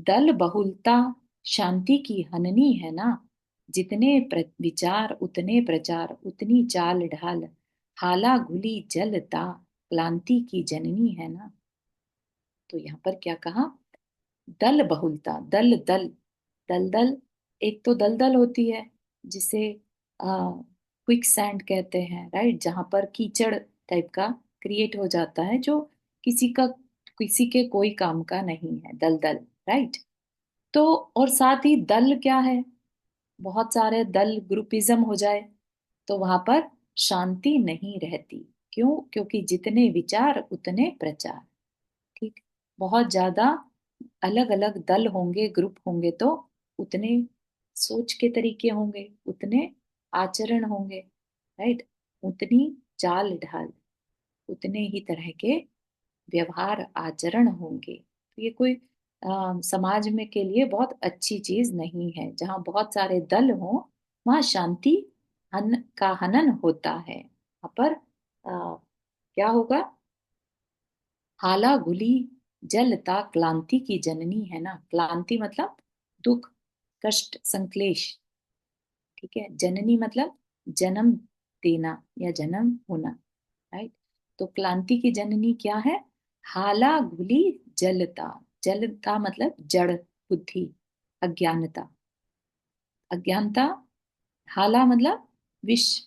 दल बहुलता शांति की हननी है ना। जितने विचार उतने प्रचार, उतनी चाल ढाल, हाला घुली जलता क्लांति की जननी है ना। तो यहाँ पर क्या कहा? दल बहुलता, दल दल, दलदल, एक तो दलदल होती है जिसे क्विक सैंड कहते हैं, राइट, जहां पर कीचड़ टाइप का क्रिएट हो जाता है, जो किसी का, किसी के कोई काम का नहीं है, दलदल, राइट। तो और साथ ही दल क्या है? बहुत सारे दल, ग्रुपिज्म हो जाए तो वहां पर शांति नहीं रहती। क्यों? क्योंकि जितने विचार उतने प्रचार। ठीक, बहुत ज्यादा अलग अलग दल होंगे, ग्रुप होंगे, तो उतने सोच के तरीके होंगे, उतने आचरण होंगे, राइट, उतनी चाल ढाल, उतने ही तरह के व्यवहार आचरण होंगे। तो ये कोई समाज में के लिए बहुत अच्छी चीज नहीं है। जहाँ बहुत सारे दल हों वहाँ शांति का हनन होता है। वहाँ पर क्या होगा? हाला गुली जलता क्लांति की जननी, है ना। क्लांति मतलब दुख, कष्ट, संक्लेश। ठीक है। जननी मतलब जन्म देना या जन्म होना। राइट। तो क्लांति की जननी क्या है? हाला घुली जलता। जलता मतलब जड़ बुद्धि, अज्ञानता। अज्ञानता। हाला मतलब विष।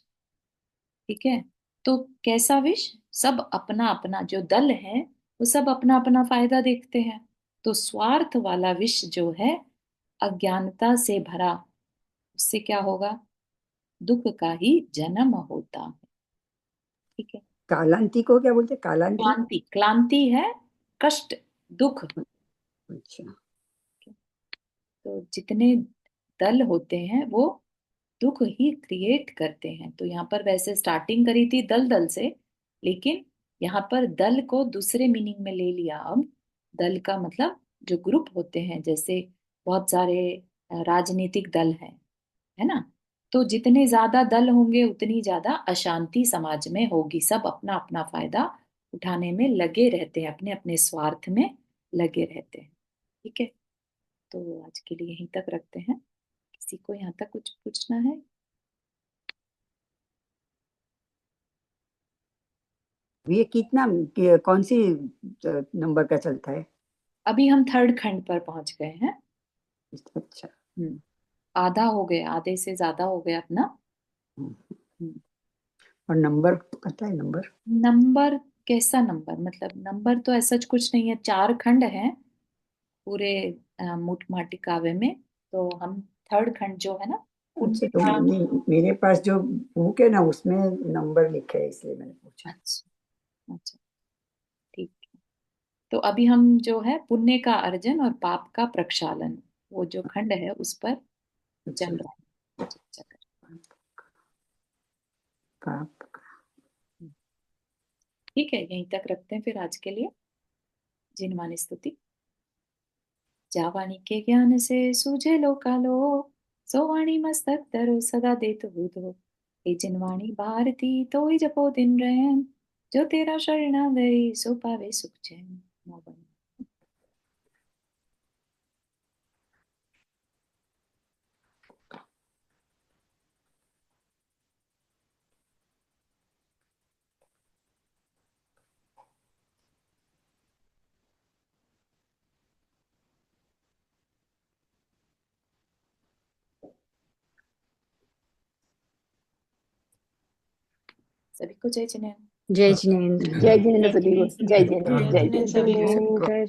ठीक है। तो कैसा विष? सब अपना अपना, जो दल है वो सब अपना अपना फायदा देखते हैं। तो स्वार्थ वाला विष जो है, अज्ञानता से भरा, उससे क्या होगा? दुख का ही जन्म होता है। ठीक है। कालांति को क्या बोलते? कालांति? क्लांति, क्लांति है कष्ट, दुख। अच्छा। तो जितने दल होते हैं वो दुख ही क्रिएट करते हैं। तो यहाँ पर वैसे स्टार्टिंग करी थी दल दल से, लेकिन यहाँ पर दल को दूसरे मीनिंग में ले लिया। अब दल का मतलब जो ग्रुप होते हैं, जैसे बहुत सारे राजनीतिक दल हैं, है ना। तो जितने ज्यादा दल होंगे उतनी ज्यादा अशांति समाज में होगी। सब अपना अपना फायदा उठाने में लगे रहते हैं, अपने अपने स्वार्थ में लगे रहते हैं। ठीक है। तो आज के लिए यहीं तक रखते हैं। किसी को यहाँ तक कुछ पूछना है? ये कितना कौन सी नंबर का चलता है? अभी हम थर्ड खंड पर पहुंच गए हैं। अच्छा। आधा हो गया, आधे से ज्यादा हो गया अपना। हम्म। हम्म। और नंबर पता है? Number number? कैसा नंबर? मतलब नंबर तो ऐसा कुछ नहीं है, चार खंड हैं पूरे मूठ माटी काव्य में। तो हम थर्ड खंड जो है ना, अच्छा, पुण्य तो का। नहीं, मेरे पास जो बुक है ना उसमें नंबर लिखे है, इसलिए मैंने पूछा। अच्छा। अच्छा। ठीक। तो अभी हम जो है पुण्य का अर्जन और पाप का प्रक्षालन, वो जो खंड है उस पर अच्छा। चल रहा है, चर्चा कर। पाप। ठीक है, यहीं तक रखते हैं फिर आज के लिए। जिनवानी स्तुति। जावाणी के ज्ञान से सूझे लो कालो, सो वाणी मस्तक धरो सदा देत बुधो। हे जिनवाणी भारती तो ही जपो दिन रैन, जो तेरा शरण गई सो पावे सुख चैन। नौ। सभी को जय जिनेन्द्र। जय जिनेन्द्र। जय जय जिनेन्द्र सभी को। जिनेन्द्र जय सभी को। जिनेन्द्र। जय जय जिनेन्द्र जिनेन्द्र। सभी को। सबको।